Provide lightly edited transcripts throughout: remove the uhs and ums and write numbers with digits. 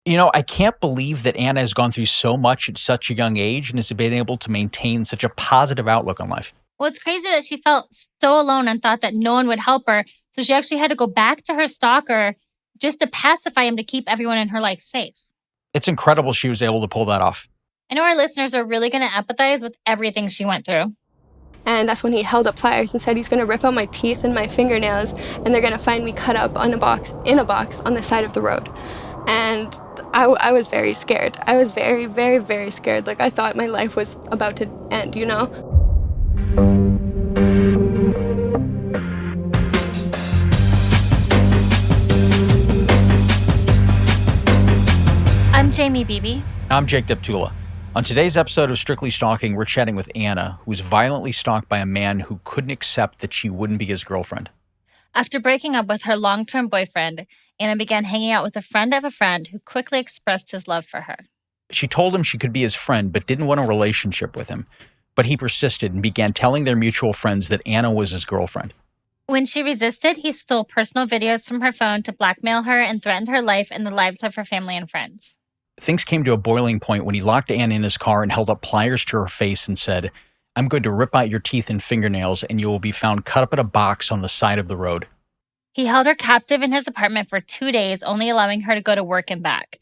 I can't believe that Anna has gone through so much at such a young age and has been able to maintain such a positive outlook on life. Well, it's crazy that she felt so alone and thought that no one would help her. So she actually had to go back to her stalker just to pacify him to keep everyone in her life safe. It's incredible she was able to pull that off. I know our listeners are really going to empathize with everything she went through. And that's when he held up pliers and said he's going to rip out my teeth and my fingernails, and they're going to find me cut up in a box on the side of the road. And I was very scared. I was very, very, very scared. Like, I thought my life was about to end, I'm Jaimie Beebe. I'm Jake Deptula. On today's episode of Strictly Stalking, we're chatting with Anna, who was violently stalked by a man who couldn't accept that she wouldn't be his girlfriend. After breaking up with her long-term boyfriend, Anna began hanging out with a friend of a friend who quickly expressed his love for her. She told him she could be his friend, but didn't want a relationship with him. But he persisted and began telling their mutual friends that Anna was his girlfriend. When she resisted, he stole personal videos from her phone to blackmail her and threatened her life and the lives of her family and friends. Things came to a boiling point when he locked Anna in his car and held up pliers to her face and said, "I'm going to rip out your teeth and fingernails, and you will be found cut up in a box on the side of the road." He held her captive in his apartment for 2 days, only allowing her to go to work and back.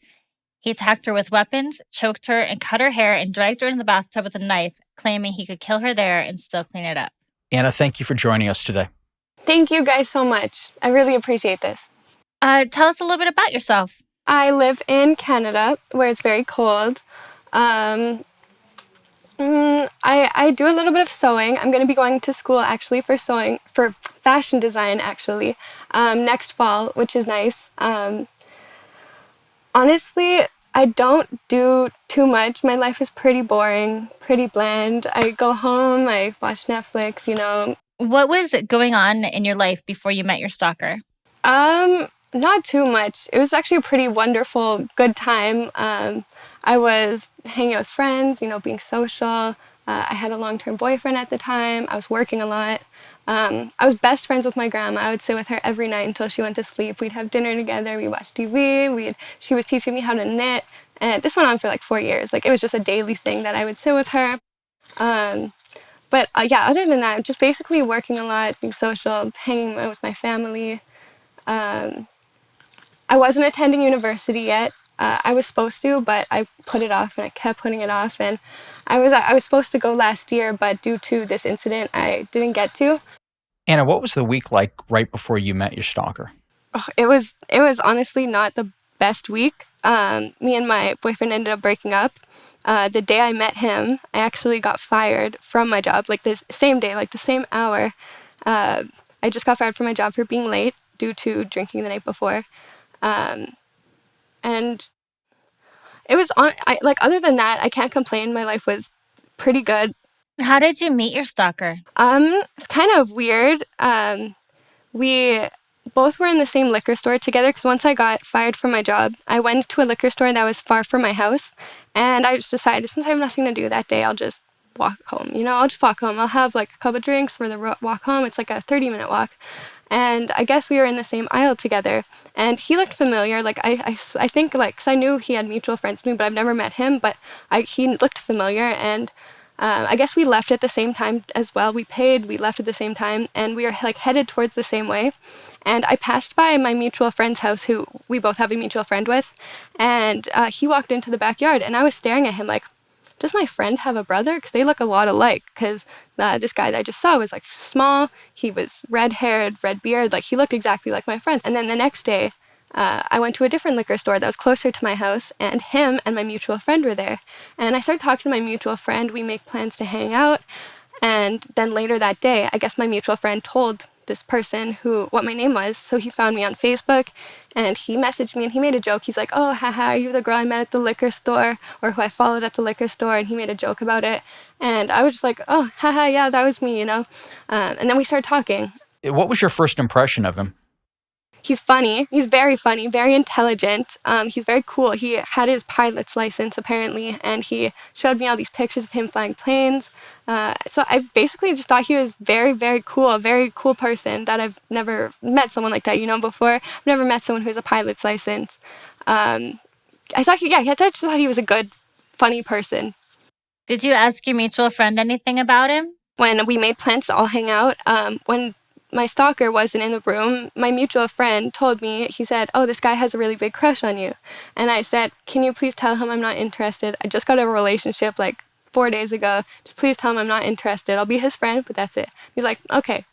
He attacked her with weapons, choked her, and cut her hair and dragged her in the bathtub with a knife, claiming he could kill her there and still clean it up. Anna, thank you for joining us today. Thank you guys so much. I really appreciate this. Tell us a little bit about yourself. I live in Canada, where it's very cold. I do a little bit of sewing. I'm going to be going to school actually for fashion design actually, next fall, which is nice. Honestly, I don't do too much. My life is pretty boring, pretty bland. I go home, I watch Netflix, What was going on in your life before you met your stalker? Not too much. It was actually a pretty wonderful, good time. I was hanging out with friends, being social. I had a long-term boyfriend at the time. I was working a lot. I was best friends with my grandma. I would sit with her every night until she went to sleep. We'd have dinner together. We'd watch TV. She was teaching me how to knit. And this went on for like 4 years. Like, it was just a daily thing that I would sit with her. But other than that, just basically working a lot, being social, hanging out with my family. I wasn't attending university yet. I was supposed to, but I put it off and I kept putting it off. And I was supposed to go last year, but due to this incident, I didn't get to. Anna, what was the week like right before you met your stalker? Oh, it was honestly not the best week. Me and my boyfriend ended up breaking up. The day I met him, I actually got fired from my job, like this same day, like the same hour. I just got fired from my job for being late due to drinking the night before. And it was other than that, I can't complain. My life was pretty good. How did you meet your stalker? It's kind of weird. We both were in the same liquor store together because once I got fired from my job, I went to a liquor store that was far from my house. And I just decided, since I have nothing to do that day, I'll just walk home. I'll just walk home. I'll have like a couple of drinks for the walk home. It's like a 30-minute walk. And I guess we were in the same aisle together. And he looked familiar. Like, I think, like, because I knew he had mutual friends with me, but I've never met him. But he looked familiar. And I guess we left at the same time as well. We left at the same time. And we were, like, headed towards the same way. And I passed by my mutual friend's house, who we both have a mutual friend with. And he walked into the backyard. And I was staring at him like, does my friend have a brother? Because they look a lot alike. Because this guy that I just saw was like small. He was red-haired, red beard. Like, he looked exactly like my friend. And then the next day, I went to a different liquor store that was closer to my house. And him and my mutual friend were there. And I started talking to my mutual friend. We make plans to hang out. And then later that day, I guess my mutual friend told this person what my name was. So he found me on Facebook and he messaged me and he made a joke. He's like, "Oh, haha, are you the girl I met at the liquor store or who I followed at the liquor store?" And he made a joke about it. And I was just like, "Oh, haha, yeah, that was me, And then we started talking. What was your first impression of him? He's funny. He's very funny, very intelligent. He's very cool. He had his pilot's license, apparently, and he showed me all these pictures of him flying planes. So I basically just thought he was very, very cool, a very cool person that I've never met someone like that, before. I've never met someone who has a pilot's license. I thought just thought he was a good, funny person. Did you ask your mutual friend anything about him? When we made plans to all hang out, when my stalker wasn't in the room, my mutual friend told me, he said, "Oh, this guy has a really big crush on you." And I said, "Can you please tell him I'm not interested? I just got a relationship like 4 days ago. Just please tell him I'm not interested. I'll be his friend, but that's it." He's like, "Okay."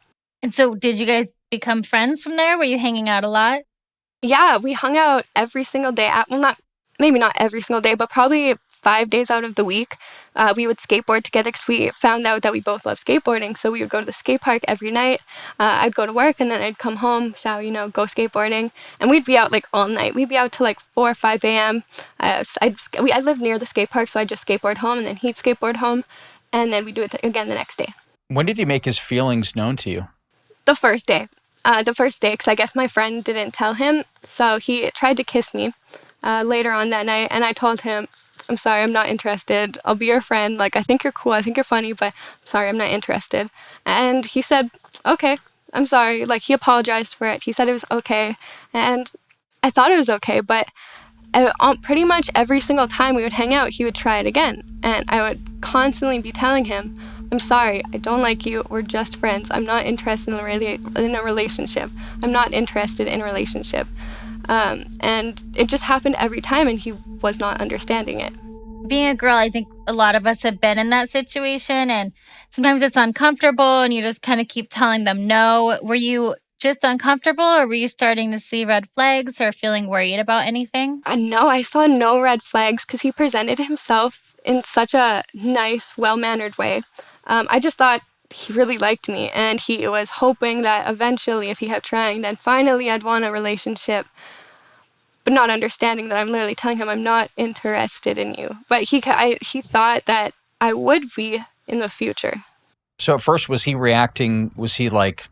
And so did you guys become friends from there? Were you hanging out a lot? Yeah, we hung out every single day. Maybe not every single day, but probably 5 days out of the week. We would skateboard together because we found out that we both love skateboarding. So we would go to the skate park every night. I'd go to work and then I'd come home, shower, go skateboarding. And we'd be out like all night. We'd be out till like 4 or 5 a.m. I lived near the skate park, so I'd just skateboard home and then he'd skateboard home. And then we'd do it again the next day. When did he make his feelings known to you? The first day, because I guess my friend didn't tell him. So he tried to kiss me later on that night. And I told him, "I'm sorry, I'm not interested. I'll be your friend. Like, I think you're cool. I think you're funny, but I'm sorry, I'm not interested." And he said, "Okay, I'm sorry." Like, he apologized for it. He said it was okay. And I thought it was okay, but pretty much every single time we would hang out, he would try it again. And I would constantly be telling him, "I'm sorry, I don't like you. We're just friends. I'm not interested in a relationship. I'm not interested in a relationship." And it just happened every time, and he was not understanding it. Being a girl, I think a lot of us have been in that situation, and sometimes it's uncomfortable and you just kind of keep telling them no. Were you just uncomfortable, or were you starting to see red flags or feeling worried about anything? No, I saw no red flags because he presented himself in such a nice, well-mannered way. I just thought he really liked me, and he was hoping that eventually, if he kept trying, then finally I'd want a relationship, but not understanding that I'm literally telling him I'm not interested in you. But he thought that I would be in the future. So at first, was he reacting? Was he like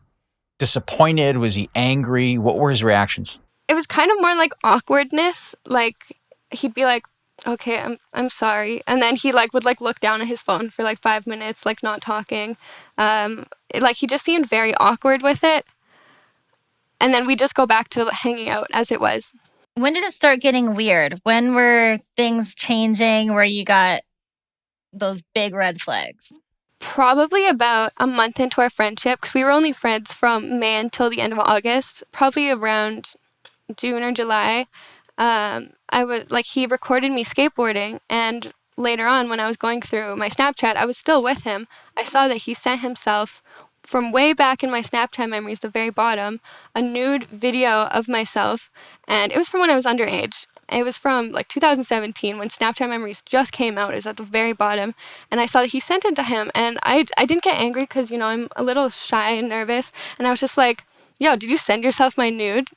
disappointed? Was he angry? What were his reactions? It was kind of more like awkwardness. Like, he'd be like, "Okay, I'm sorry," and then he would look down at his phone for 5 minutes, not talking. He just seemed very awkward with it, and then we just go back to hanging out as it was. When did it start getting weird? When were things changing where you got those big red flags? Probably about a month into our friendship, because we were only friends from May until the end of August. Probably around June or July, he recorded me skateboarding, and later on when I was going through my Snapchat, I was still with him. I saw that he sent himself, from way back in my Snapchat memories, the very bottom, a nude video of myself, and it was from when I was underage. It was from 2017 when Snapchat memories just came out. It was at the very bottom, and I saw that he sent it to him, and I didn't get angry because I'm a little shy and nervous, and I was just like, "Yo, did you send yourself my nude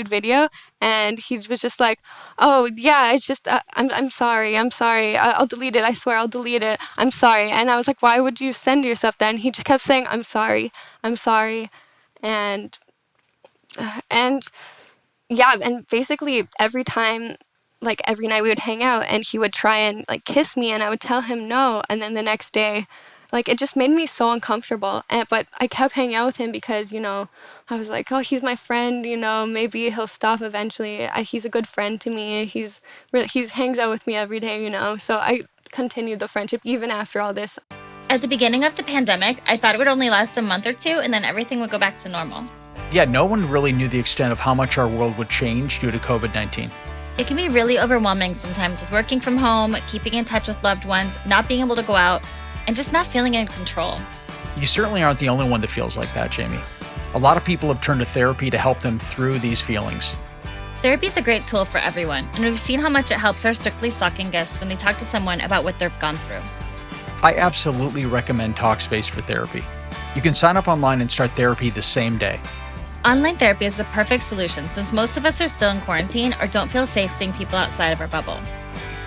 video?" And he was just like, "Oh yeah, it's just I'm sorry, I'll delete it, I swear I'll delete it, I'm sorry." And I was like, "Why would you send yourself that?" And he just kept saying, I'm sorry," and yeah, and basically every time, every night we would hang out, and he would try and kiss me, and I would tell him no, and then the next day, it just made me so uncomfortable. But I kept hanging out with him because, I was like, "Oh, he's my friend, maybe he'll stop eventually. He's a good friend to me. He hangs out with me every day, So I continued the friendship even after all this. At the beginning of the pandemic, I thought it would only last a month or two, and then everything would go back to normal. Yeah, no one really knew the extent of how much our world would change due to COVID-19. It can be really overwhelming sometimes with working from home, keeping in touch with loved ones, not being able to go out, and just not feeling in control. You certainly aren't the only one that feels like that, Jaimie. A lot of people have turned to therapy to help them through these feelings. Therapy is a great tool for everyone, and we've seen how much it helps our Strictly Stalking guests when they talk to someone about what they've gone through. I absolutely recommend Talkspace for therapy. You can sign up online and start therapy the same day. Online therapy is the perfect solution since most of us are still in quarantine or don't feel safe seeing people outside of our bubble.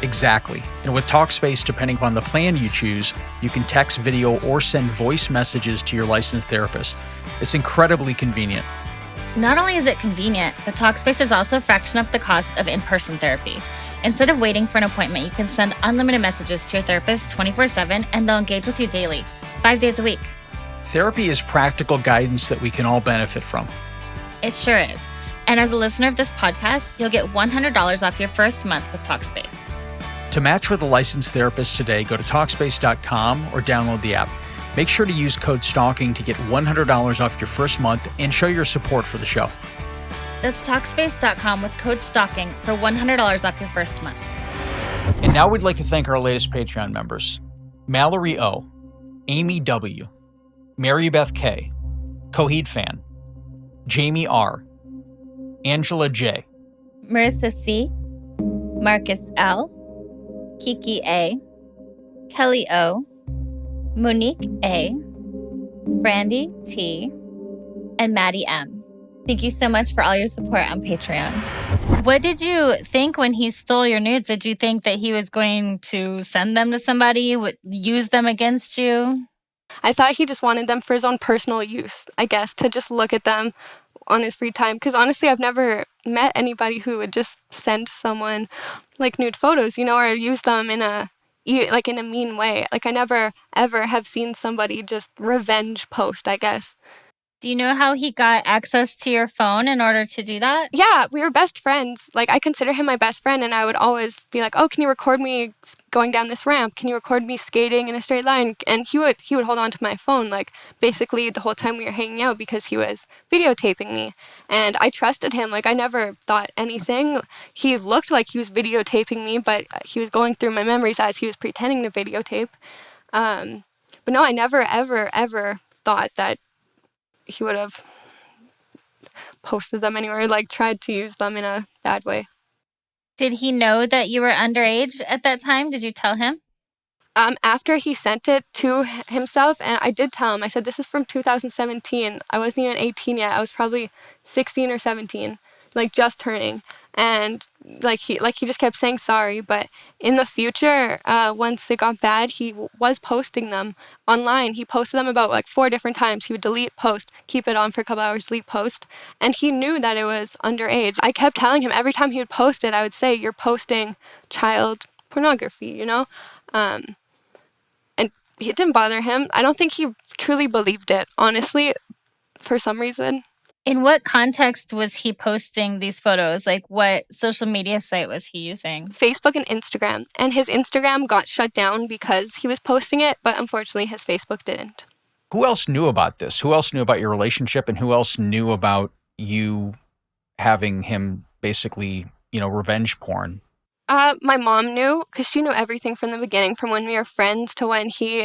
Exactly. And with Talkspace, depending upon the plan you choose, you can text, video, or send voice messages to your licensed therapist. It's incredibly convenient. Not only is it convenient, but Talkspace is also a fraction of the cost of in-person therapy. Instead of waiting for an appointment, you can send unlimited messages to your therapist 24/7 and they'll engage with you daily, 5 days a week. Therapy is practical guidance that we can all benefit from. It sure is. And as a listener of this podcast, you'll get $100 off your first month with Talkspace. To match with a licensed therapist today, go to Talkspace.com or download the app. Make sure to use code STALKING to get $100 off your first month and show your support for the show. That's Talkspace.com with code STALKING for $100 off your first month. And now we'd like to thank our latest Patreon members: Mallory O, Amy W, Mary Beth K, Coheed Fan, Jamie R, Angela J, Marissa C, Marcus L, Kiki A, Kelly O, Monique A, Brandy T, and Maddie M. Thank you so much for all your support on Patreon. What did you think when he stole your nudes? Did you think that he was going to send them to somebody, would use them against you? I thought he just wanted them for his own personal use, I guess, to just look at them on his free time. Because honestly, I've never met anybody who would just send someone like nude photos, or use them in a mean way. Like, I never ever have seen somebody just revenge post, I guess. Do you know how he got access to your phone in order to do that? Yeah, we were best friends. Like, I consider him my best friend, and I would always be like, oh, can you record me going down this ramp? Can you record me skating in a straight line? And he would hold on to my phone, like, basically the whole time we were hanging out, because he was videotaping me. And I trusted him. Like, I never thought anything. He looked like he was videotaping me, but he was going through my memories as he was pretending to videotape. But no, I never, ever, ever thought that he would have posted them anywhere, like tried to use them in a bad way. Did he know that you were underage at that time? Did you tell him? After he sent it to himself, and I did tell him, I said, this is from 2017. I wasn't even 18 yet. I was probably 16 or 17, like just turning. And he just kept saying sorry. But in the future, once it got bad, he was posting them online. He posted them about like 4 different times. He would delete post, keep it on for a couple hours, delete post. And he knew that it was underage. I kept telling him every time he would post it, I would say, you're posting child pornography, And it didn't bother him. I don't think he truly believed it, honestly, for some reason. In what context was he posting these photos? Like, what social media site was he using? Facebook and Instagram. And his Instagram got shut down because he was posting it, but unfortunately his Facebook didn't. Who else knew about this? Who else knew about your relationship, and who else knew about you having him basically, revenge porn? My mom knew, because she knew everything from the beginning, from when we were friends to when he,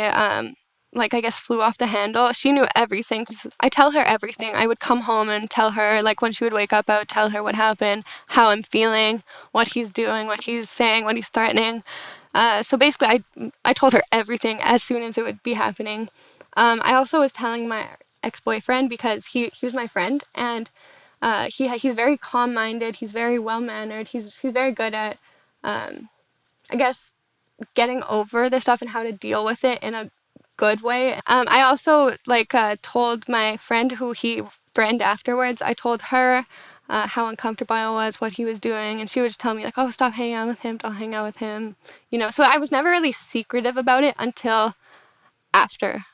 flew off the handle. She knew everything, because I tell her everything. I would come home and tell her, like, when she would wake up, I would tell her what happened, how I'm feeling, what he's doing, what he's saying, what he's threatening. So basically, I told her everything as soon as it would be happening. I also was telling my ex-boyfriend, because he was my friend, and he's very calm-minded, he's very well-mannered, he's very good at, I guess, getting over the stuff and how to deal with it in a good way. I also told my friend who he friend afterwards. I told her how uncomfortable I was, what he was doing, and she would just tell me like, oh, stop hanging out with him, don't hang out with him, So I was never really secretive about it until after.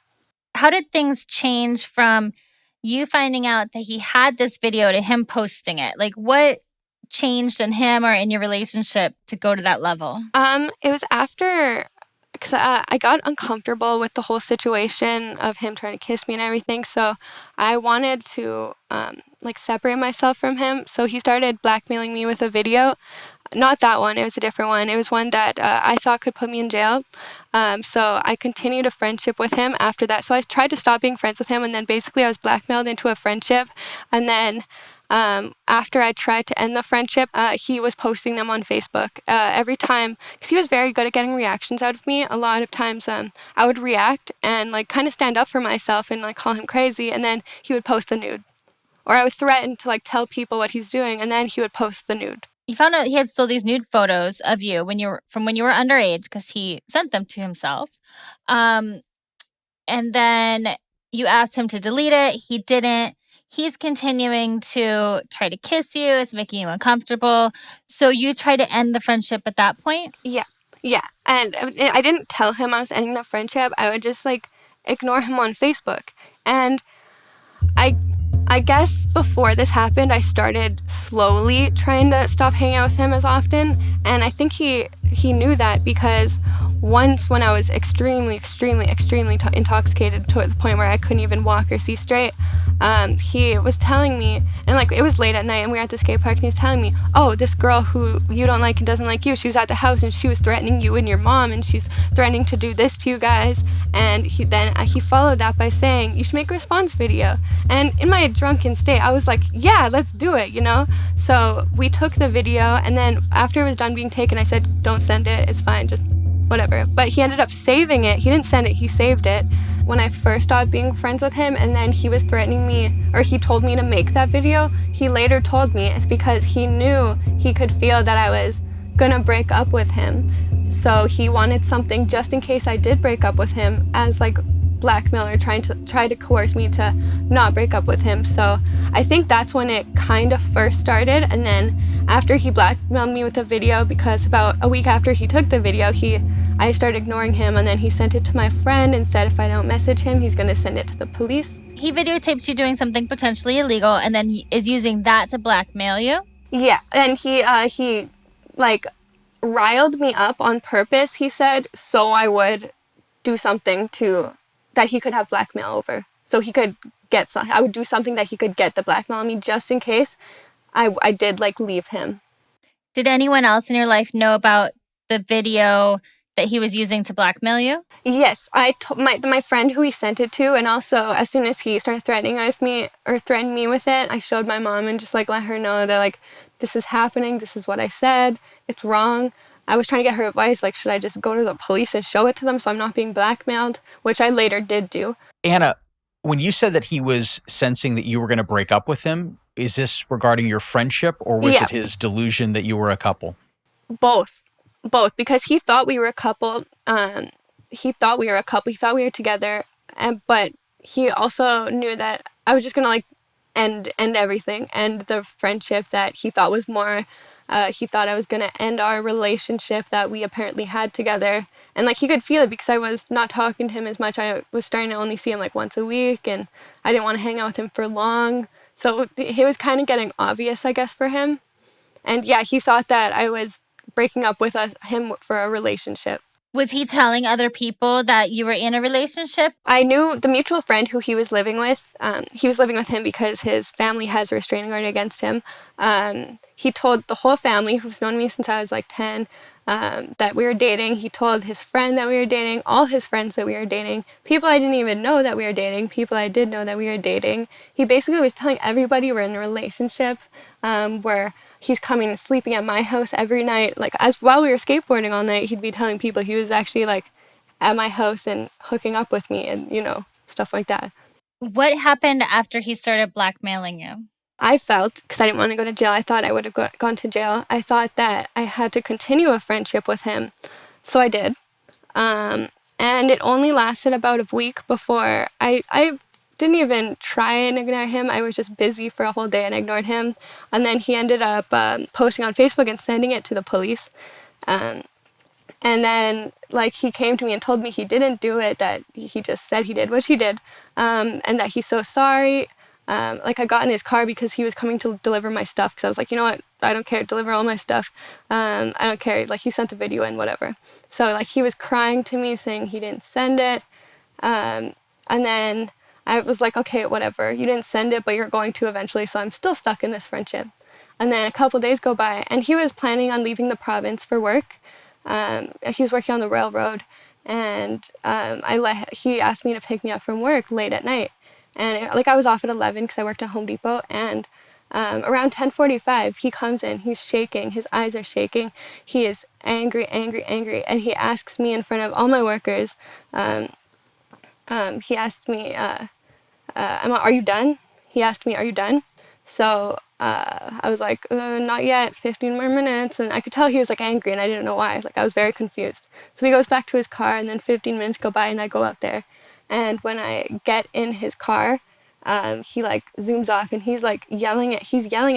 How did things change from you finding out that he had this video to him posting it? Like, what changed in him or in your relationship to go to that level? It was after, because I got uncomfortable with the whole situation of him trying to kiss me and everything, so I wanted to separate myself from him. So he started blackmailing me with a video. Not that one, it was a different one. It was one that I thought could put me in jail. So I continued a friendship with him after that. So I tried to stop being friends with him, and then basically I was blackmailed into a friendship. And then after I tried to end the friendship, he was posting them on Facebook every time, because he was very good at getting reactions out of me. A lot of times I would react and kind of stand up for myself and call him crazy, and then he would post a nude. Or I would threaten to tell people what he's doing, and then he would post the nude. You found out he had stole these nude photos of you when you were underage, because he sent them to himself. And then you asked him to delete it. He didn't. He's continuing to try to kiss you. It's making you uncomfortable. So you try to end the friendship at that point? Yeah. And I didn't tell him I was ending the friendship. I would just ignore him on Facebook. And I I guess before this happened, I started slowly trying to stop hanging out with him as often. And I think he knew that, because once when I was extremely intoxicated to the point where I couldn't even walk or see straight, he was telling me, and like it was late at night and we were at the skate park, and he was telling me, oh, this girl who you don't like and doesn't like you, she was at the house and she was threatening you and your mom, and she's threatening to do this to you guys. And he followed that by saying, you should make a response video. And in my drunken state, I was like, yeah, let's do it, you know? So we took the video, and then after it was done being taken, I said, don't send it, it's fine, just whatever. But he ended up saving it. He didn't send it, he saved it when I first started being friends with him. And then he was threatening me, or he told me to make that video. He later told me it's because he knew he could feel that I was gonna break up with him. So he wanted something just in case I did break up with him, as like blackmail, or try to coerce me to not break up with him. So I think that's when it kind of first started. And then after he blackmailed me with the video, because about a week after he took the video, I started ignoring him, and then he sent it to my friend and said if I don't message him, he's gonna send it to the police. He videotaped you doing something potentially illegal and then is using that to blackmail you? Yeah, and he like riled me up on purpose, he said, so I would do something that he could have blackmail over. So he could I would do something that he could get the blackmail on me, just in case I did like leave him. Did anyone else in your life know about the video that he was using to blackmail you? Yes, I told my friend who he sent it to, and also as soon as he started threatening me with it, I showed my mom and just like let her know that like this is happening, this is what I said, it's wrong. I was trying to get her advice, like should I just go to the police and show it to them so I'm not being blackmailed, which I later did do. Anna, when you said that he was sensing that you were going to break up with him, is this regarding your friendship, or was it his delusion that you were a couple? Both, because he thought we were a couple. He thought we were together, but he also knew that I was just gonna like end everything, and the friendship that he thought was more. He thought I was gonna end our relationship that we apparently had together, and like he could feel it because I was not talking to him as much. I was starting to only see him like once a week, and I didn't want to hang out with him for long. So he was kind of getting obvious, I guess, for him. And yeah, he thought that I was breaking up with him for a relationship. Was he telling other people that you were in a relationship? I knew the mutual friend who he was living with. He was living with him because his family has a restraining order against him. He told the whole family, who's known me since I was like 10, that we were dating. He told his friend that we were dating, all his friends that we were dating, people I didn't even know that we were dating, people I did know that we were dating. He basically was telling everybody we're in a relationship, where he's coming and sleeping at my house every night. Like while we were skateboarding all night, he'd be telling people he was actually like at my house and hooking up with me and, you know, stuff like that. What happened after he started blackmailing you? I felt, because I didn't want to go to jail, I thought I would have gone to jail. I thought that I had to continue a friendship with him. So I did. And it only lasted about a week before I didn't even try and ignore him. I was just busy for a whole day and ignored him. And then he ended up posting on Facebook and sending it to the police. And then like he came to me and told me he didn't do it, that he just said he did, which he did, and that he's so sorry. Like I got in his car because he was coming to deliver my stuff, because I was like, you know what, I don't care, deliver all my stuff. I don't care, like you sent the video in, whatever. So like he was crying to me saying he didn't send it. And then I was like, okay, whatever, you didn't send it, but you're going to eventually, so I'm still stuck in this friendship. And then a couple days go by, and he was planning on leaving the province for work. He was working on the railroad, and he asked me to pick me up from work late at night. And I was off at 11 because I worked at Home Depot, and around 10:45 he comes in, he's shaking, his eyes are shaking, he is angry, and he asks me in front of all my workers, he asked me, are you done? He asked me, are you done? So I was like, not yet, 15 more minutes. And I could tell he was like angry, and I didn't know why. Like I was very confused. So he goes back to his car, and then 15 minutes go by, and I go out there. And when I get in his car, he like zooms off and he's yelling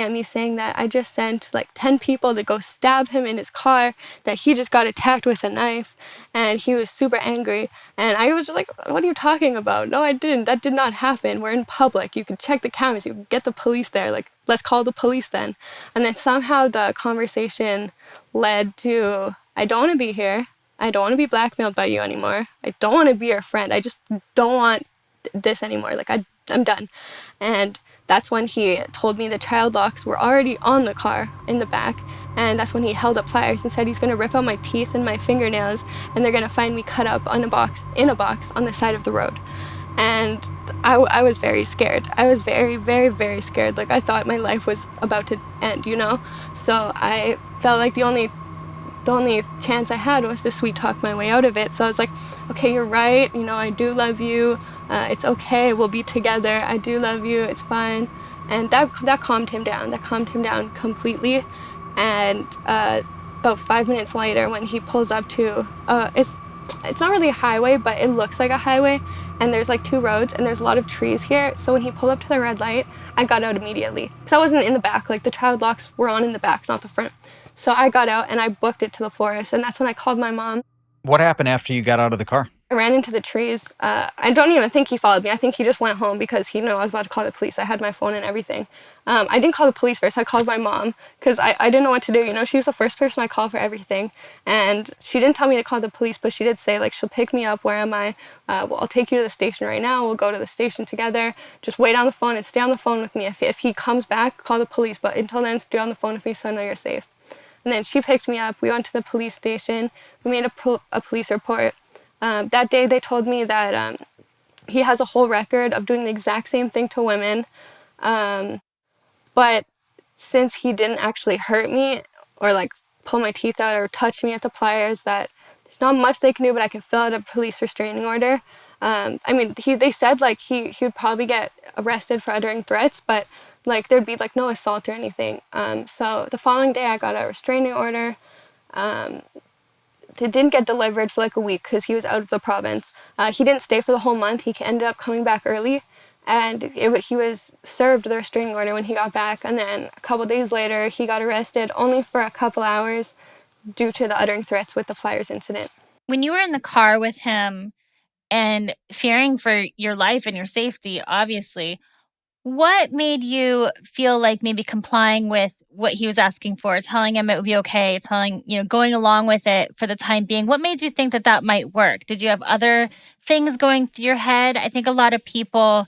at me saying that I just sent like 10 people to go stab him in his car, that he just got attacked with a knife, and he was super angry. And I was just like, what are you talking about? No, I didn't. That did not happen. We're in public. You can check the cameras. You can get the police there. Like, let's call the police then. And then somehow the conversation led to, I don't want to be here. I don't want to be blackmailed by you anymore. I don't want to be your friend. I just don't want this anymore. Like, I'm done. And that's when he told me the child locks were already on the car in the back. And that's when he held up pliers and said he's going to rip out my teeth and my fingernails, and they're going to find me cut up in a box on the side of the road. And I was very scared. I was very, very, very scared. Like, I thought my life was about to end, you know? So I felt like the only chance I had was to sweet talk my way out of it. So I was like, okay, you're right. You know, I do love you. It's okay. We'll be together. I do love you. It's fine. And that calmed him down. That calmed him down completely. And about 5 minutes later, when he pulls up to, it's not really a highway, but it looks like a highway. And there's like 2 roads, and there's a lot of trees here. So when he pulled up to the red light, I got out immediately. Because I wasn't in the back. Like, the child locks were on in the back, not the front. So I got out and I booked it to the forest. And that's when I called my mom. What happened after you got out of the car? I ran into the trees. I don't even think he followed me. I think he just went home because he knew I was about to call the police. I had my phone and everything. I didn't call the police first. I called my mom because I didn't know what to do. You know, she's the first person I call for everything. And she didn't tell me to call the police, but she did say, like, she'll pick me up. Where am I? Well, I'll take you to the station right now. We'll go to the station together. Just wait on the phone and stay on the phone with me. If he comes back, call the police. But until then, stay on the phone with me so I know you're safe. And then she picked me up. We went to the police station. We made a police report. That day they told me that he has a whole record of doing the exact same thing to women. But since he didn't actually hurt me or like pull my teeth out or touch me at the pliers, that there's not much they can do, but I can fill out a police restraining order. I mean, they said like he would probably get arrested for uttering threats, but like there'd be like no assault or anything. So the following day I got a restraining order. It didn't get delivered for like a week because he was out of the province. He didn't stay for the whole month. He ended up coming back early, and he was served the restraining order when he got back. And then a couple days later, he got arrested only for a couple hours due to the uttering threats with the pliers incident. When you were in the car with him and fearing for your life and your safety, obviously, what made you feel like maybe complying with what he was asking for, telling him it would be okay, going along with it for the time being? What made you think that might work? Did you have other things going through your head? I think a lot of people,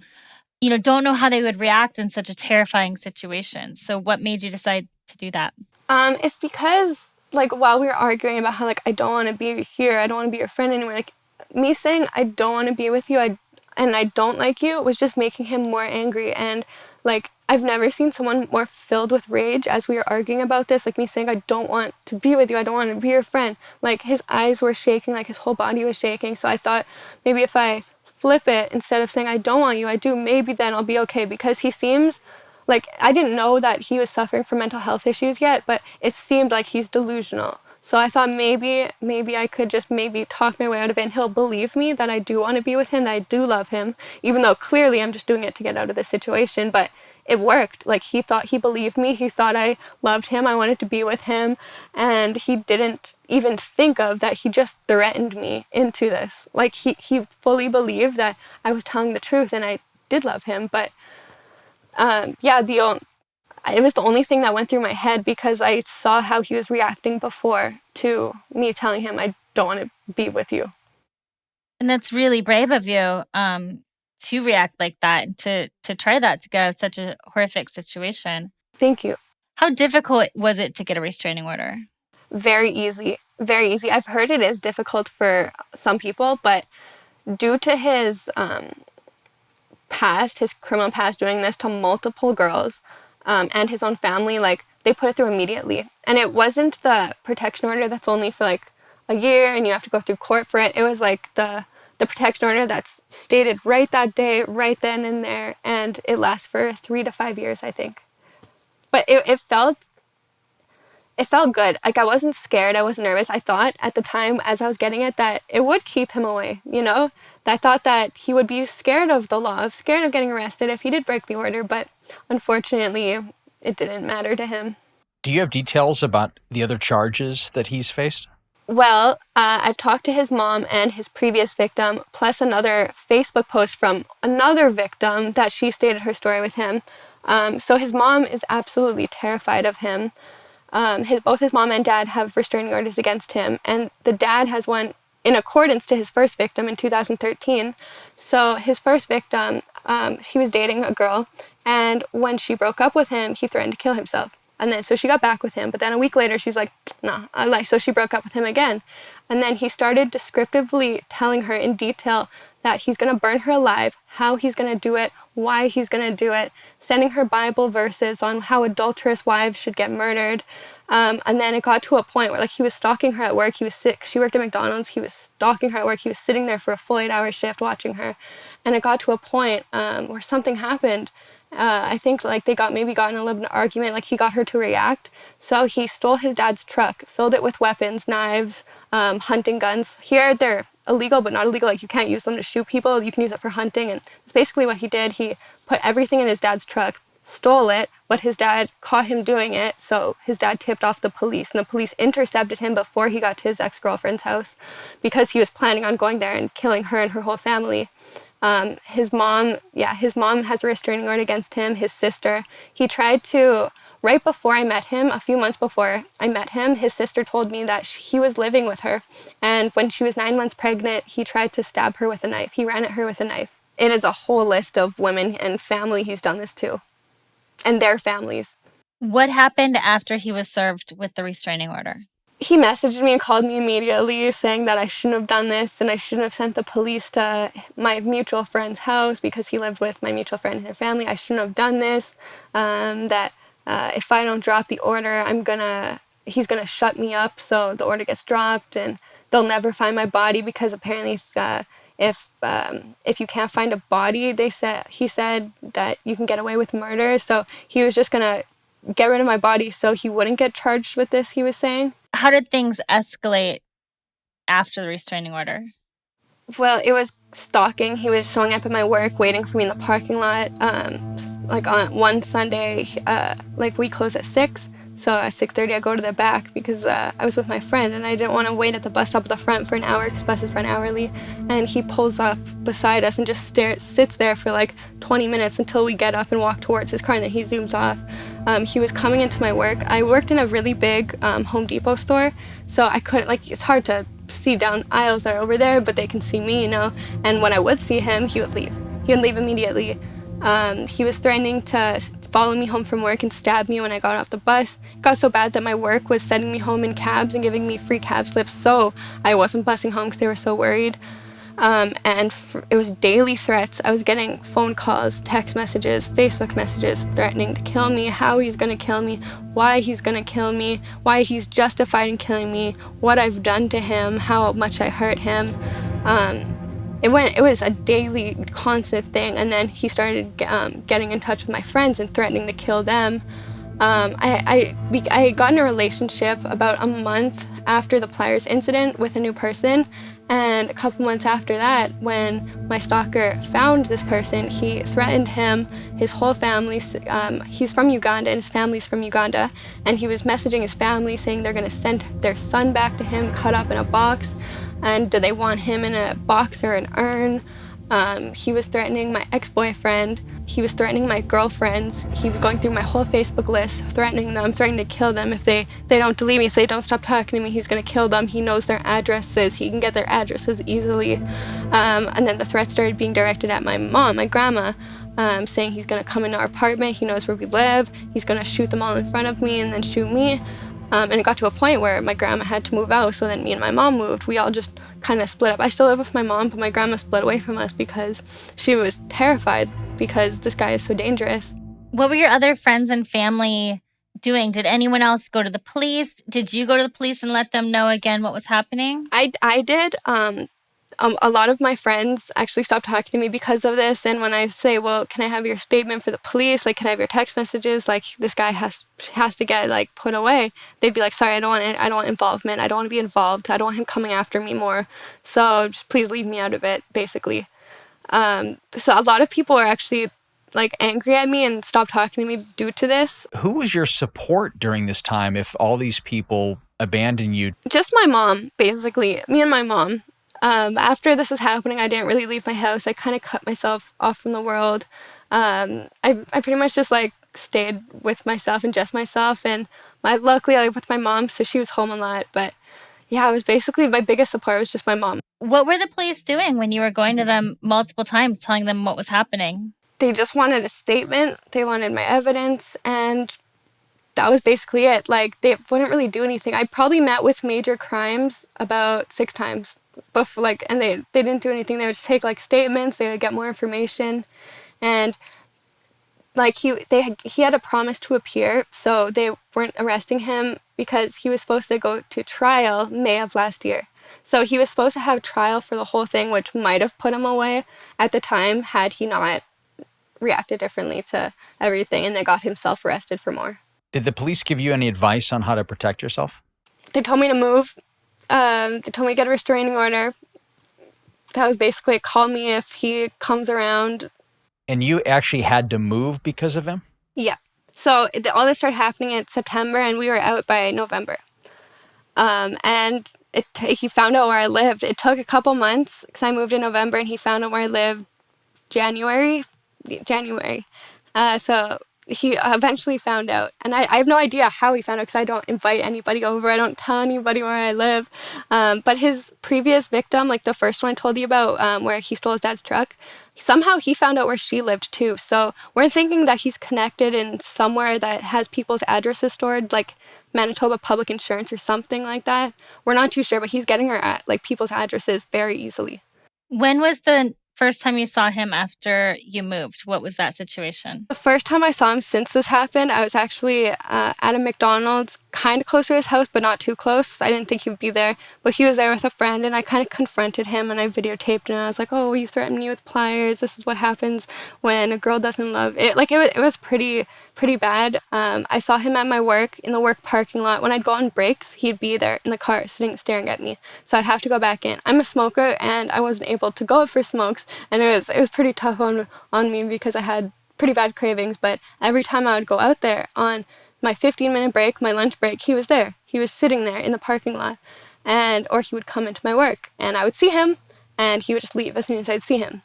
don't know how they would react in such a terrifying situation. So what made you decide to do that? It's because like while we were arguing about how like I don't want to be here, I don't want to be your friend anymore, like me saying I don't want to be with you, and I don't like you was just making him more angry. And like I've never seen someone more filled with rage as we were arguing about this. Like me saying I don't want to be with you, I don't want to be your friend. Like his eyes were shaking, like his whole body was shaking. So I thought maybe if I flip it, instead of saying I don't want you, I do, maybe then I'll be okay. Because he seems like, I didn't know that he was suffering from mental health issues yet, but it seemed like he's delusional. So I thought maybe I could just talk my way out of it, and he'll believe me that I do want to be with him, that I do love him, even though clearly I'm just doing it to get out of this situation. But it worked. Like he believed me. He thought I loved him. I wanted to be with him. And he didn't even think of that he just threatened me into this. Like he fully believed that I was telling the truth and I did love him. But it was the only thing that went through my head, because I saw how he was reacting before to me telling him I don't want to be with you. And that's really brave of you to react like that and to try that to get out of such a horrific situation. Thank you. How difficult was it to get a restraining order? Very easy. Very easy. I've heard it is difficult for some people, but due to his his criminal past, doing this to multiple girls, and his own family, like they put it through immediately. And it wasn't the protection order that's only for like a year and you have to go through court for it. It was like the protection order that's stated right that day, right then and there, and it lasts for 3 to 5 years, I think. But it felt good. Like I wasn't scared, I wasn't nervous. I thought at the time as I was getting it that it would keep him away, I thought that he would be scared of the law, scared of getting arrested if he did break the order, but unfortunately, it didn't matter to him. Do you have details about the other charges that he's faced? Well, I've talked to his mom and his previous victim, plus another Facebook post from another victim that she stated her story with him. So his mom is absolutely terrified of him. Both his mom and dad have restraining orders against him, and the dad has one in accordance to his first victim in 2013. So his first victim, he was dating a girl, and when she broke up with him, he threatened to kill himself. And then, so she got back with him, but then a week later, she's like, nah, I lie. So she broke up with him again. And then he started descriptively telling her in detail that he's going to burn her alive, how he's going to do it, why he's going to do it, sending her Bible verses on how adulterous wives should get murdered. And then it got to a point where, like, he was stalking her at work. He was sick. She worked at McDonald's. He was stalking her at work. He was sitting there for a full 8-hour shift watching her. And it got to a point where something happened. I think like they got in a little bit of an argument, like he got her to react. So he stole his dad's truck, filled it with weapons, knives, hunting guns. Here they're illegal, but not illegal. Like you can't use them to shoot people. You can use it for hunting. And it's basically what he did. He put everything in his dad's truck, stole it, but his dad caught him doing it. So his dad tipped off the police, and the police intercepted him before he got to his ex-girlfriend's house because he was planning on going there and killing her and her whole family. His mom has a restraining order against him, his sister. He tried to, right before I met him, a few months before I met him, his sister told me that he was living with her. And when she was 9 months pregnant, he tried to stab her with a knife. He ran at her with a knife. It is a whole list of women and family he's done this to, and their families. What happened after he was served with the restraining order? He messaged me and called me immediately saying that I shouldn't have done this and I shouldn't have sent the police to my mutual friend's house because he lived with my mutual friend and her family. I shouldn't have done this, that if I don't drop the order, he's gonna shut me up, so the order gets dropped and they'll never find my body because apparently if you can't find a body, he said that you can get away with murder. So he was just gonna get rid of my body so he wouldn't get charged with this, he was saying. How did things escalate after the restraining order? Well, it was stalking. He was showing up at my work, waiting for me in the parking lot. Like on one Sunday, we close at 6. So at 6:30, I go to the back because I was with my friend and I didn't want to wait at the bus stop at the front for an hour because buses run hourly. And he pulls up beside us and just sits there for like 20 minutes until we get up and walk towards his car, and then he zooms off. He was coming into my work. I worked in a really big Home Depot store, so I couldn't, it's hard to see down aisles that are over there, but they can see me, And when I would see him, he would leave. He would leave immediately. He was threatening to follow me home from work and stab me when I got off the bus. It got so bad that my work was sending me home in cabs and giving me free cab slips, so I wasn't busing home because they were so worried. It was daily threats. I was getting phone calls, text messages, Facebook messages threatening to kill me, how he's going to kill me, why he's going to kill me, why he's justified in killing me, what I've done to him, how much I hurt him. It was a daily, constant thing, and then he started getting in touch with my friends and threatening to kill them. I got in a relationship about a month after the pliers incident with a new person, and a couple months after that, when my stalker found this person, he threatened him, his whole family. He's from Uganda and his family's from Uganda, and he was messaging his family saying they're going to send their son back to him cut up in a box, and do they want him in a box or an urn. He was threatening my ex-boyfriend. He was threatening my girlfriends. He was going through my whole Facebook list, threatening to kill them. If they don't delete me, if they don't stop talking to me, he's going to kill them. He knows their addresses. He can get their addresses easily. And then the threats started being directed at my mom, my grandma, saying he's going to come into our apartment. He knows where we live. He's going to shoot them all in front of me and then shoot me. And it got to a point where my grandma had to move out, so then me and my mom moved. We all just kind of split up. I still live with my mom, but my grandma split away from us because she was terrified because this guy is so dangerous. What were your other friends and family doing? Did anyone else go to the police? Did you go to the police and let them know again what was happening? I did. A lot of my friends actually stopped talking to me because of this. And when I say, well, can I have your statement for the police? Like, can I have your text messages? Like, this guy has to get, like, put away. They'd be like, sorry, I don't want involvement. I don't want to be involved. I don't want him coming after me more. So just please leave me out of it, basically. So a lot of people are actually, like, angry at me and stopped talking to me due to this. Who was your support during this time if all these people abandoned you? Just my mom, basically. Me and my mom. After this was happening, I didn't really leave my house. I kind of cut myself off from the world. I pretty much just, like, stayed with myself and just myself. And luckily, I lived with my mom, so she was home a lot. But yeah, it was basically my biggest support was just my mom. What were the police doing when you were going to them multiple times, telling them what was happening? They just wanted a statement. They wanted my evidence, and that was basically it. Like, they wouldn't really do anything. I probably met with major crimes about 6 times before, like, and they didn't do anything. They would just take, like, statements. They would get more information, and, like, he had a promise to appear, so they weren't arresting him because he was supposed to go to trial May of last year. So he was supposed to have trial for the whole thing, which might have put him away at the time had he not reacted differently to everything, and they got himself arrested for more. Did the police give you any advice on how to protect yourself? They told me to move. They told me to get a restraining order. That was basically call me if he comes around. And you actually had to move because of him? Yeah. So all this started happening in September, and we were out by November. And he found out where I lived. It took a couple months because I moved in November, and he found out where I lived January. So he eventually found out, and I have no idea how he found out because I don't invite anybody over. I don't tell anybody where I live. But his previous victim, like the first one I told you about, where he stole his dad's truck, somehow he found out where she lived too. So we're thinking that he's connected in somewhere that has people's addresses stored, like Manitoba Public Insurance or something like that. We're not too sure, but he's getting her like people's addresses very easily. When was the first time you saw him after you moved? What was that situation? The first time I saw him since this happened, I was actually at a McDonald's, kind of close to his house, but not too close. I didn't think he would be there, but he was there with a friend, and I kind of confronted him, and I videotaped, and I was like, oh, you threatened me with pliers. This is what happens when a girl doesn't love it. Like, it was pretty bad. I saw him at my work in the work parking lot. When I'd go on breaks, he'd be there in the car staring at me. So I'd have to go back in. I'm a smoker, and I wasn't able to go for smokes, and it was pretty tough on me because I had pretty bad cravings. But every time I would go out there on my 15-minute break, my lunch break, he was there. He was sitting there in the parking lot, or he would come into my work, and I would see him, and he would just leave as soon as I'd see him.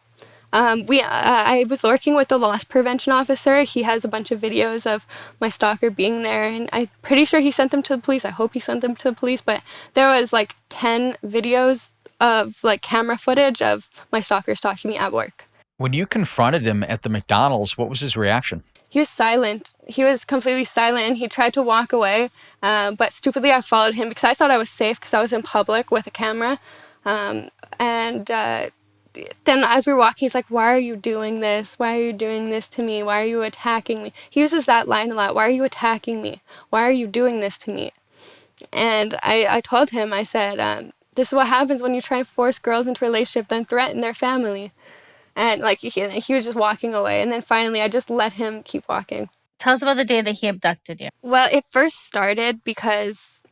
I was working with the loss prevention officer. He has a bunch of videos of my stalker being there, and I'm pretty sure he sent them to the police. I hope he sent them to the police, but there was like 10 videos of like camera footage of my stalker stalking me at work. When you confronted him at the McDonald's, what was his reaction? He was silent. He was completely silent, and he tried to walk away, but stupidly I followed him because I thought I was safe because I was in public with a camera, then as we were walking, he's like, why are you doing this? Why are you doing this to me? Why are you attacking me? He uses that line a lot. Why are you attacking me? Why are you doing this to me? And I told him, I said, this is what happens when you try and force girls into a relationship, then threaten their family. And like he was just walking away. And then finally, I just let him keep walking. Tell us about the day that he abducted you. Well, it first started because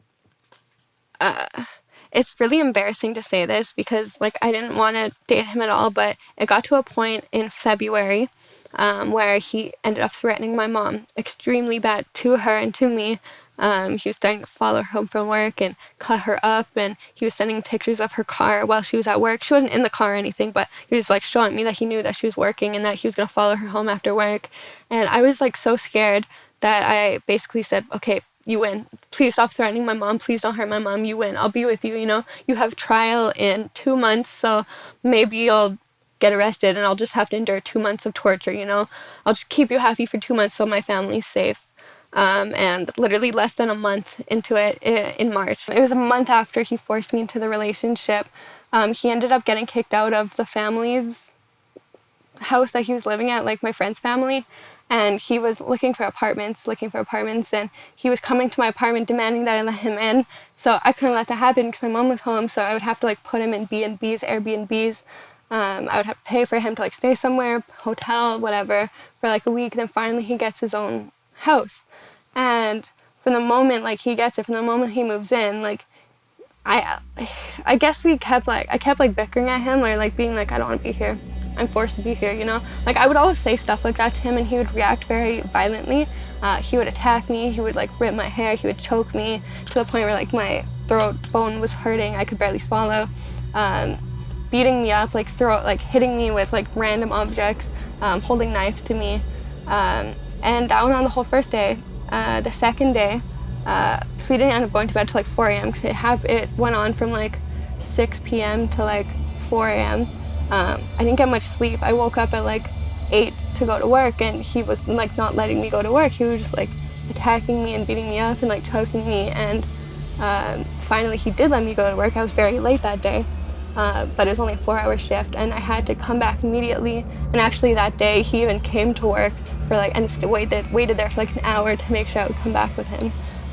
it's really embarrassing to say this because, like, I didn't want to date him at all, but it got to a point in February where he ended up threatening my mom extremely bad to her and to me. He was starting to follow her home from work and cut her up, and he was sending pictures of her car while she was at work. She wasn't in the car or anything, but he was, like, showing me that he knew that she was working and that he was going to follow her home after work. And I was, like, so scared that I basically said, okay, you win. Please stop threatening my mom. Please don't hurt my mom. You win. I'll be with you, you know. You have trial in 2 months, so maybe you'll get arrested and I'll just have to endure 2 months of torture, you know. I'll just keep you happy for 2 months so my family's safe. And literally less than a month into it, in March, it was a month after he forced me into the relationship, he ended up getting kicked out of the family's house that he was living at, like my friend's family. and he was looking for apartments, and he was coming to my apartment demanding that I let him in. So I couldn't let that happen because my mom was home, so I would have to like put him in B&Bs, Airbnbs. I would have to pay for him to like stay somewhere, hotel, whatever, for like a week. Then finally he gets his own house. And from the moment like he gets it, from the moment he moves in, like I guess I kept like bickering at him, or like being like, I don't want to be here. I'm forced to be here, you know? Like I would always say stuff like that to him and he would react very violently. He would attack me, he would like rip my hair, he would choke me to the point where like my throat bone was hurting, I could barely swallow. Beating me up, like hitting me with like random objects, holding knives to me. And that went on the whole first day. The second day, so we didn't end up going to bed till like 4 a.m. because it went on from like 6 p.m. to like 4 a.m. I didn't get much sleep. I woke up at like 8 to go to work, and he was like not letting me go to work. He was just like attacking me and beating me up and like choking me. And finally he did let me go to work. I was very late that day, but it was only a 4-hour shift, and I had to come back immediately. And actually that day he even came to work for like, and waited there for like an hour to make sure I would come back with him.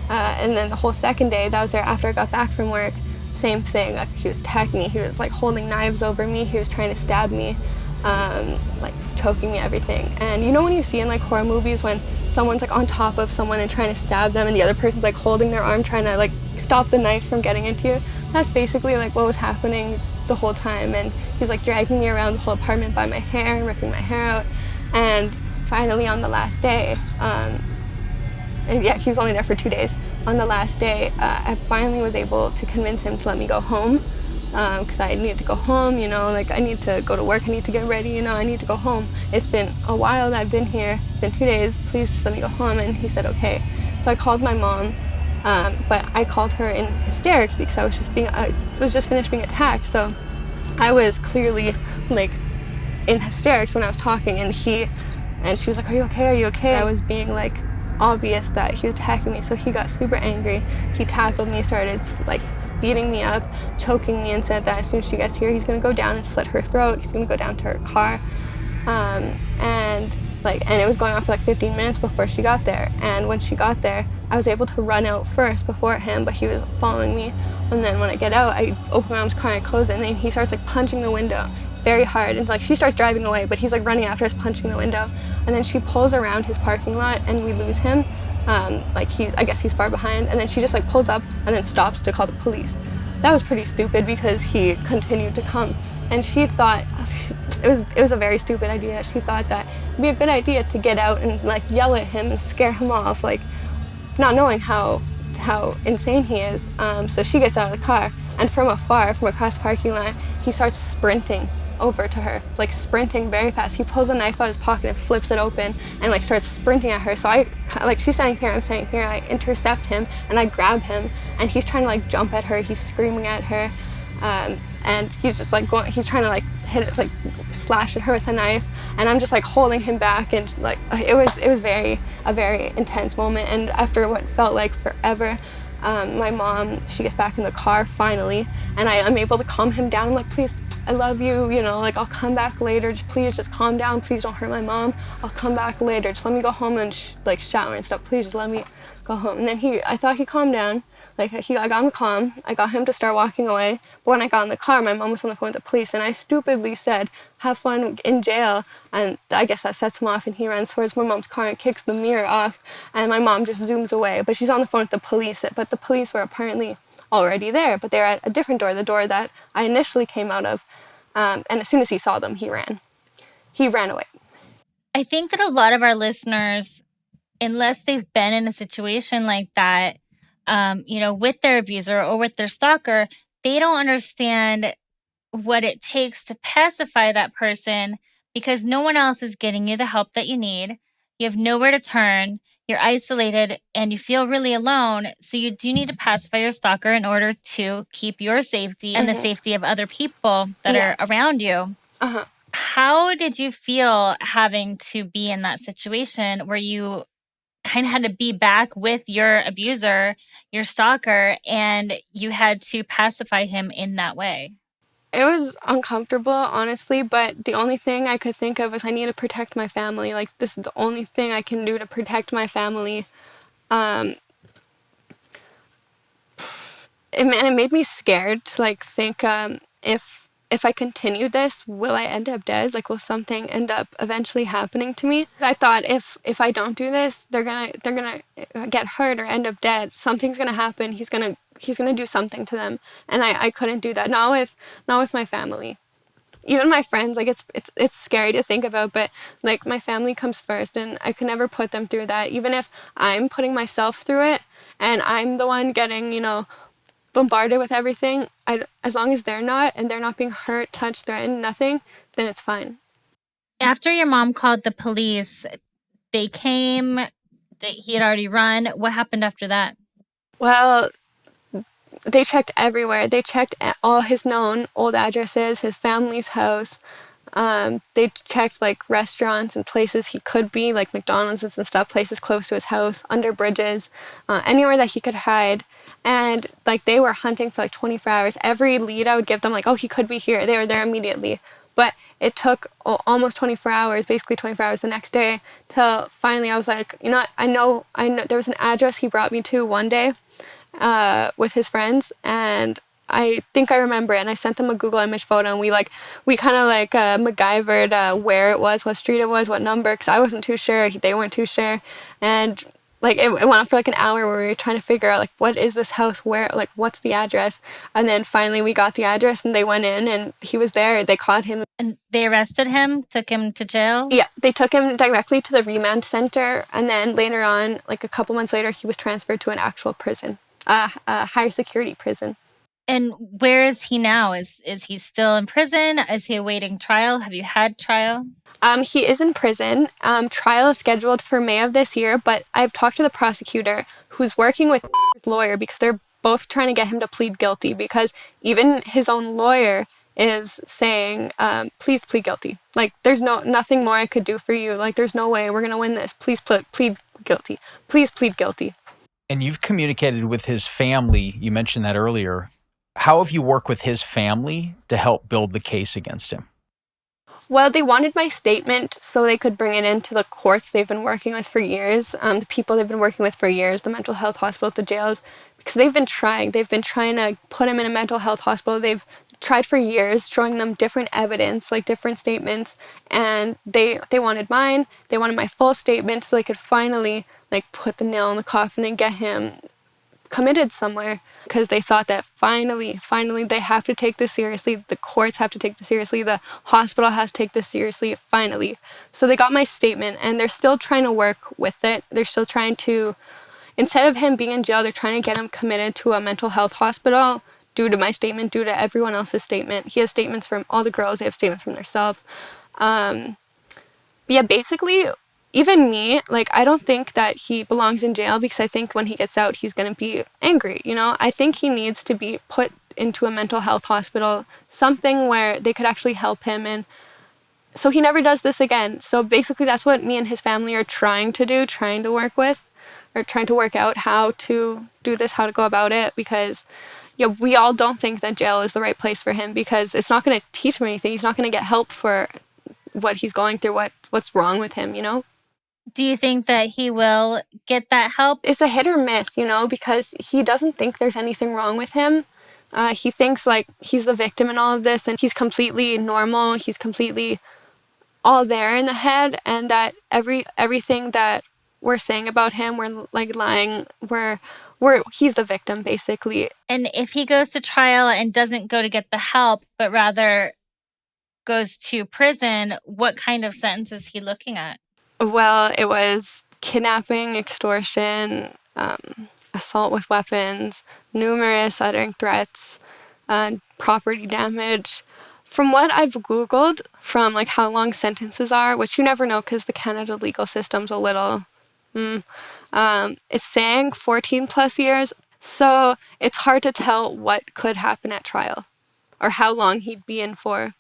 And then the whole second day that was there after I got back from work, same thing. Like, he was attacking me. He was like holding knives over me. He was trying to stab me, like choking me, everything. And you know when you see in like horror movies when someone's like on top of someone and trying to stab them, and the other person's like holding their arm trying to like stop the knife from getting into you? That's basically like what was happening the whole time. And he was like dragging me around the whole apartment by my hair and ripping my hair out. And finally on the last day, and yeah, he was only there for 2 days. On the last day, I finally was able to convince him to let me go home, because I needed to go home, you know, like I need to go to work, I need to get ready, you know, I need to go home. It's been a while that I've been here, it's been 2 days, please just let me go home. And he said, okay. So I called my mom, but I called her in hysterics because I was just finished being attacked. So I was clearly like in hysterics when I was talking, and she was like, are you okay? Are you okay? I was being like obvious that he was attacking me, so he got super angry. He tackled me, started like beating me up, choking me, and said that as soon as she gets here, he's gonna go down and slit her throat. He's gonna go down to her car, and it was going on for like 15 minutes before she got there. And when she got there, I was able to run out first before him, but he was following me. And then when I get out, I open my mom's car and I close it, and then he starts like punching the window very hard, and like she starts driving away, but he's like running after us, punching the window. And then she pulls around his parking lot and we lose him. I guess he's far behind. And then she just like pulls up and then stops to call the police. That was pretty stupid because he continued to come. And she thought it was a very stupid idea. She thought that it'd be a good idea to get out and like yell at him and scare him off, like not knowing how insane he is. So she gets out of the car, and from afar, from across the parking lot, he starts sprinting over to her, like sprinting very fast. He pulls a knife out of his pocket and flips it open and like starts sprinting at her. So she's standing here, I'm standing here, I intercept him and I grab him, and he's trying to like jump at her, he's screaming at her, and he's just like he's trying to like hit it, like slash at her with a knife, and I'm just like holding him back. And like it was a very intense moment. And after what felt like forever, my mom, she gets back in the car finally, and I'm able to calm him down. I'm like, please, I love you, you know, like I'll come back later, please just calm down, please don't hurt my mom, I'll come back later, just let me go home and like shower and stuff, please just let me go home. And then I thought he calmed down, like I got him calm, I got him to start walking away. But when I got in the car, my mom was on the phone with the police, and I stupidly said, have fun in jail, and I guess that sets him off, and he runs towards my mom's car and kicks the mirror off, and my mom just zooms away. But she's on the phone with the police, but the police were apparently already there, but they're at a different door, the door that I initially came out of. And as soon as he saw them, he ran away. I think that a lot of our listeners, unless they've been in a situation like that, with their abuser or with their stalker, they don't understand what it takes to pacify that person, because no one else is getting you the help that you need. You have nowhere to turn. You're isolated and you feel really alone. So you do need to pacify your stalker in order to keep your safety and the safety of other people that are around you. Uh-huh. How did you feel having to be in that situation where you kind of had to be back with your abuser, your stalker, and you had to pacify him in that way? It was uncomfortable, honestly, but the only thing I could think of was I need to protect my family. Like, this is the only thing I can do to protect my family. Um, it made me scared to, like, think, if I continue this, will I end up dead? Like, will something end up eventually happening to me? I thought if I don't do this, they're gonna get hurt or end up dead. Something's gonna happen. He's gonna do something to them, and I couldn't do that. Not with my family. Even my friends, like, it's scary to think about, but like, my family comes first, and I could never put them through that. Even if I'm putting myself through it, and I'm the one getting, bombarded with everything, as long as they're not, and they're not being hurt, touched, threatened, nothing, then it's fine. After your mom called the police, they came, he had already run. What happened after that? Well, they checked everywhere. They checked all his known old addresses, his family's house. They checked, like, restaurants and places he could be, like McDonald's and stuff, places close to his house, under bridges, anywhere that he could hide. And, like, they were hunting for like 24 hours. Every lead I would give them, like, oh, he could be here. They were there immediately. But it took almost 24 hours, basically 24 hours the next day, till finally I was like, I know there was an address he brought me to one day with his friends, and I think I remember it, and I sent them a Google image photo, and we kind of like MacGyvered where it was, what street it was, what number, because I wasn't too sure, they weren't too sure, and like it went on for like an hour where we were trying to figure out, like, what is this house, where, like, what's the address, and then finally we got the address, and they went in, and he was there. They caught him. And they arrested him, took him to jail? Yeah, they took him directly to the remand center, and then later on, like a couple months later, he was transferred to an actual prison, a higher security prison. And where is he now? Is he still in prison? Is he awaiting trial? Have you had trial? He is in prison. Trial is scheduled for May of this year, but I've talked to the prosecutor, who's working with his lawyer, because they're both trying to get him to plead guilty, because even his own lawyer is saying, please plead guilty. Like, there's nothing more I could do for you. Like, there's no way we're going to win this. Please plead guilty. Please plead guilty. And you've communicated with his family. You mentioned that earlier. How have you worked with his family to help build the case against him? Well, they wanted my statement so they could bring it into the courts they've been working with for years, the people they've been working with for years, the mental health hospitals, the jails, because they've been trying to put him in a mental health hospital. They've tried for years, showing them different evidence, like different statements, and they wanted mine. They wanted my full statement so they could finally, like, put the nail in the coffin and get him committed somewhere, because they thought that finally they have to take this seriously. The courts have to take this seriously. The hospital has to take this seriously, finally. So they got my statement, and they're still trying to work with it. They're still trying to, instead of him being in jail, they're trying to get him committed to a mental health hospital due to my statement, due to everyone else's statement. He has statements from all the girls. They have statements from themselves. Yeah, basically, even me, like, I don't think that he belongs in jail, because I think when he gets out, he's going to be angry, I think he needs to be put into a mental health hospital, something where they could actually help him, and so he never does this again. So basically, that's what me and his family are trying to do, trying to work with, or trying to work out how to do this, how to go about it, because yeah, we all don't think that jail is the right place for him, because it's not going to teach him anything. He's not going to get help for what he's going through, what's wrong with him, Do you think that he will get that help? It's a hit or miss, because he doesn't think there's anything wrong with him. He thinks, like, he's the victim in all of this, and he's completely normal. He's completely all there in the head, and that everything that we're saying about him, we're, like, lying. He's the victim, basically. And if he goes to trial and doesn't go to get the help, but rather goes to prison, what kind of sentence is he looking at? Well, it was kidnapping, extortion, assault with weapons, numerous uttering threats, property damage. From what I've Googled, from, like, how long sentences are, which you never know because the Canada legal system's a little, it's saying 14 plus years. So it's hard to tell what could happen at trial or how long he'd be in for.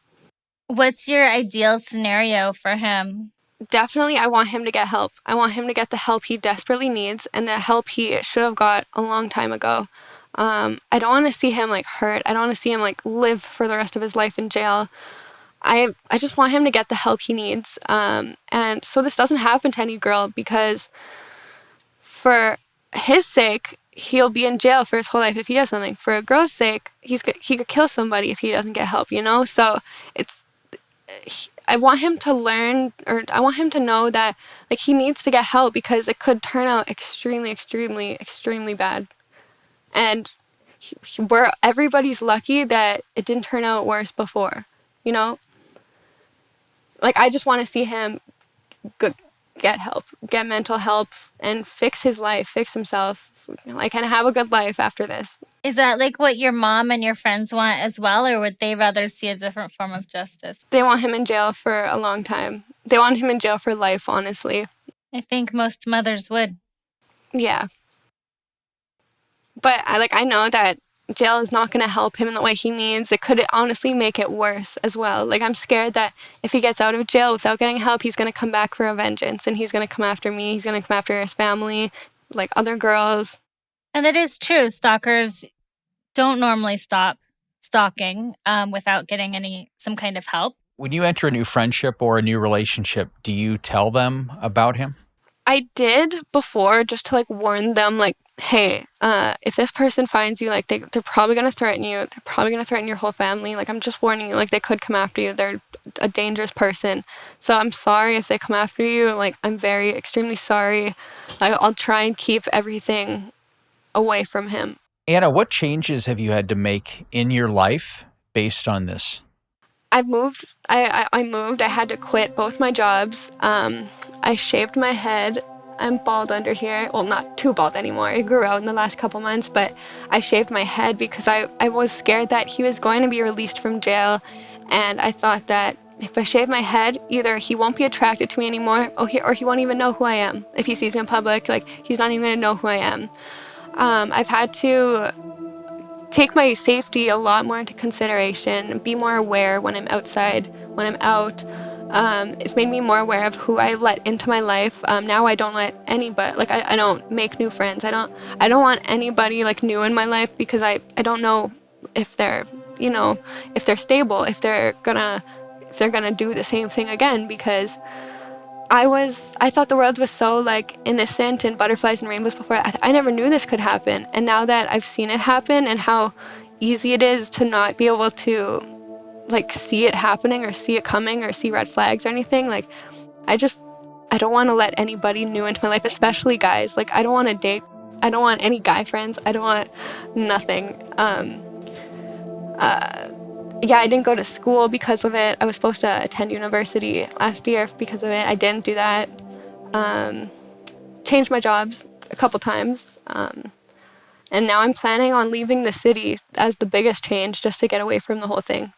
What's your ideal scenario for him? Definitely, I want him to get help. I want him to get the help he desperately needs, and the help he should have got a long time ago. I don't want to see him like hurt. I don't want to see him like live for the rest of his life in jail. I just want him to get the help he needs. And so this doesn't happen to any girl, because for his sake, he'll be in jail for his whole life if he does something. For a girl's sake, he could kill somebody if he doesn't get help, you know? So I want him to learn, or I want him to know that like he needs to get help, because it could turn out extremely, extremely, extremely bad. And everybody's lucky that it didn't turn out worse before, you know? Like, I just want to see him get help, get mental help, and fix his life, fix himself, like, and have a good life after this. Is that like what your mom and your friends want as well, or would they rather see a different form of justice? They want him in jail for a long time. They want him in jail for life, honestly. I think most mothers would. Yeah. But I know that jail is not going to help him in the way he needs. It could honestly make it worse as well. Like, I'm scared that if he gets out of jail without getting help, he's going to come back for a vengeance, and he's going to come after me. He's going to come after his family, like other girls. And it is true. Stalkers don't normally stop stalking without getting some kind of help. When you enter a new friendship or a new relationship, do you tell them about him? I did before, just to like warn them, like, hey, if this person finds you, like, they're probably going to threaten you. They're probably going to threaten your whole family. Like, I'm just warning you, like, they could come after you. They're a dangerous person. So I'm sorry if they come after you. Like, I'm very, extremely sorry. I'll try and keep everything away from him. Anna, what changes have you had to make in your life based on this? I've moved. I moved. I had to quit both my jobs. I shaved my head. I'm bald under here. Well, not too bald anymore. It grew out in the last couple months, but I shaved my head because I was scared that he was going to be released from jail. And I thought that if I shave my head, either he won't be attracted to me anymore, or he won't even know who I am. If he sees me in public, like, he's not even going to know who I am. I've had to take my safety a lot more into consideration, be more aware when I'm outside, when I'm out. It's made me more aware of who I let into my life. Now I don't let anybody, like, I don't make new friends. I don't want anybody like new in my life, because I don't know if they're, you know, if they're stable, if they're gonna do the same thing again, because I thought the world was so like innocent and butterflies and rainbows before. I never knew this could happen. And now that I've seen it happen and how easy it is to not be able to like see it happening or see it coming or see red flags or anything, like, I don't want to let anybody new into my life, especially guys. Like, I don't want to date. I don't want any guy friends. I don't want nothing. Yeah, I didn't go to school because of it. I was supposed to attend university last year because of it. I didn't do that. Changed my jobs a couple times. And now I'm planning on leaving the city as the biggest change, just to get away from the whole thing.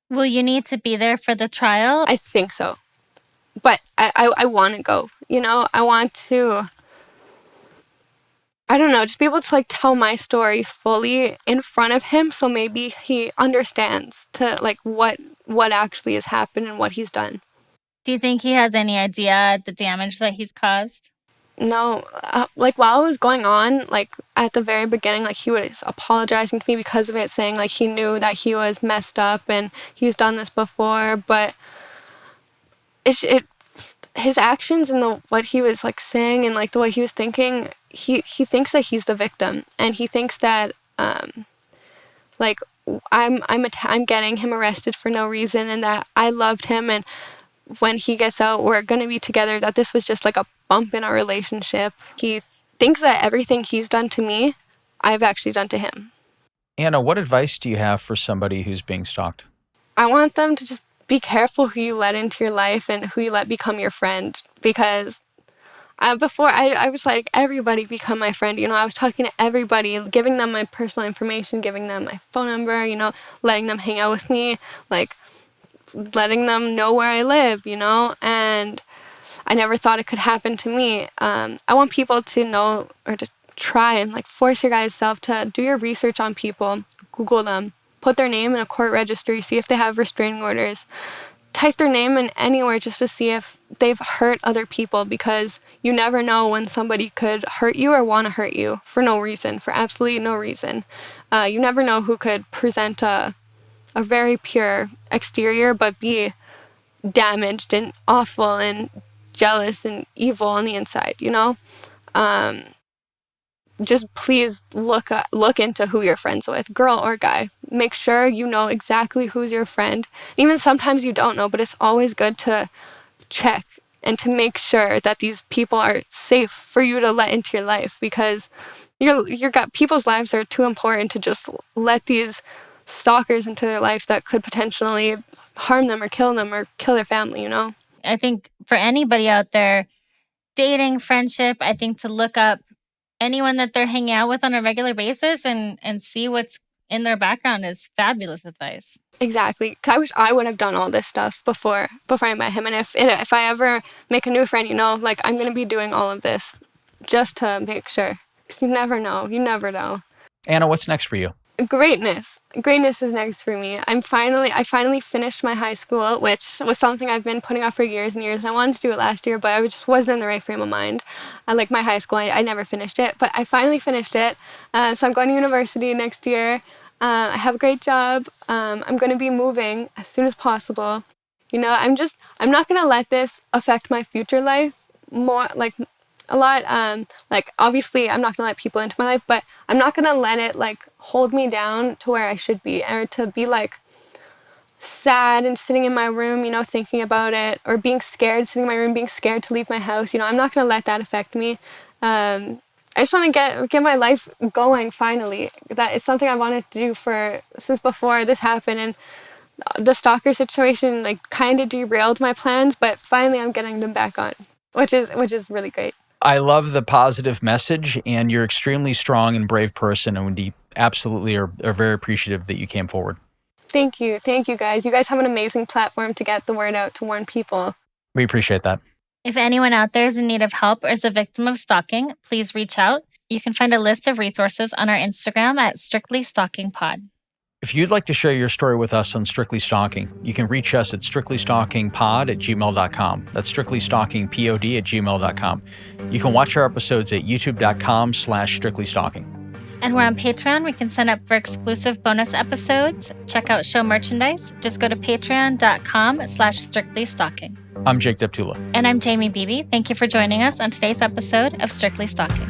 Will you need to be there for the trial? I think so. But I want to go, you know? I want to, I don't know, just be able to like tell my story fully in front of him, so maybe he understands to like what actually has happened and what he's done. Do you think he has any idea the damage that he's caused? No, like while it was going on, like at the very beginning, like he was apologizing to me because of it, saying like he knew that he was messed up and he's done this before, but his actions and what he was like saying and like the way he was thinking, he thinks that he's the victim, and he thinks that like I'm getting him arrested for no reason, and that I loved him, and when he gets out we're going to be together, that this was just like a bump in our relationship. He thinks that everything he's done to me, I've actually done to him. Anna, what advice do you have for somebody who's being stalked? I want them to just be careful who you let into your life and who you let become your friend, because before I was like, everybody become my friend, you know. I was talking to everybody, giving them my personal information, giving them my phone number, you know, letting them hang out with me, like letting them know where I live, you know. And I never thought it could happen to me. I want people to know, or to try and like force your guys' self to do your research on people, Google them, put their name in a court registry, see if they have restraining orders, type their name in anywhere just to see if they've hurt other people, because you never know when somebody could hurt you or want to hurt you for no reason, for absolutely no reason. You never know who could present a very pure exterior but be damaged and awful and jealous and evil on the inside, you know? Just please look into who you're friends with, girl or guy. Make sure you know exactly who's your friend. Even sometimes you don't know, but it's always good to check and to make sure that these people are safe for you to let into your life, because people's lives are too important to just let these stalkers into their life that could potentially harm them or kill their family, you know? I think for anybody out there, dating, friendship, I think to look up anyone that they're hanging out with on a regular basis and see what's in their background is fabulous advice. Exactly. 'Cause I wish I would have done all this stuff before I met him. And if I ever make a new friend, you know, like, I'm going to be doing all of this just to make sure. Because you never know. You never know. Anna, what's next for you? Greatness is next for me. I finally finished my high school, which was something I've been putting off for years and years, and I wanted to do it last year, but I just wasn't in the right frame of mind. Like my high school, I never finished it, but I finally finished it. So I'm going to university next year. I have a great job. I'm going to be moving as soon as possible. You know, I'm not going to let this affect my future life more, like a lot. Like, obviously I'm not going to let people into my life, but I'm not going to let it like hold me down to where I should be, or to be like sad and sitting in my room, you know, thinking about it, or being scared, sitting in my room, being scared to leave my house. You know, I'm not going to let that affect me. I just want to get my life going finally. That it's something I wanted to do since before this happened, and the stalker situation like kind of derailed my plans, but finally I'm getting them back on, which is really great. I love the positive message, and you're extremely strong and brave person, and we absolutely are very appreciative that you came forward. Thank you guys. You guys have an amazing platform to get the word out, to warn people. We appreciate that. If anyone out there is in need of help or is a victim of stalking, please reach out. You can find a list of resources on our Instagram at Strictly Stalking Pod. If you'd like to share your story with us on Strictly Stalking, you can reach us at strictlystalkingpod@gmail.com. That's strictlystalkingpod@gmail.com. You can watch our episodes at youtube.com/strictlystalking. And we're on Patreon. We can sign up for exclusive bonus episodes. Check out show merchandise. Just go to patreon.com/strictlystalking. I'm Jake Deptula. And I'm Jaimie Beebe. Thank you for joining us on today's episode of Strictly Stalking.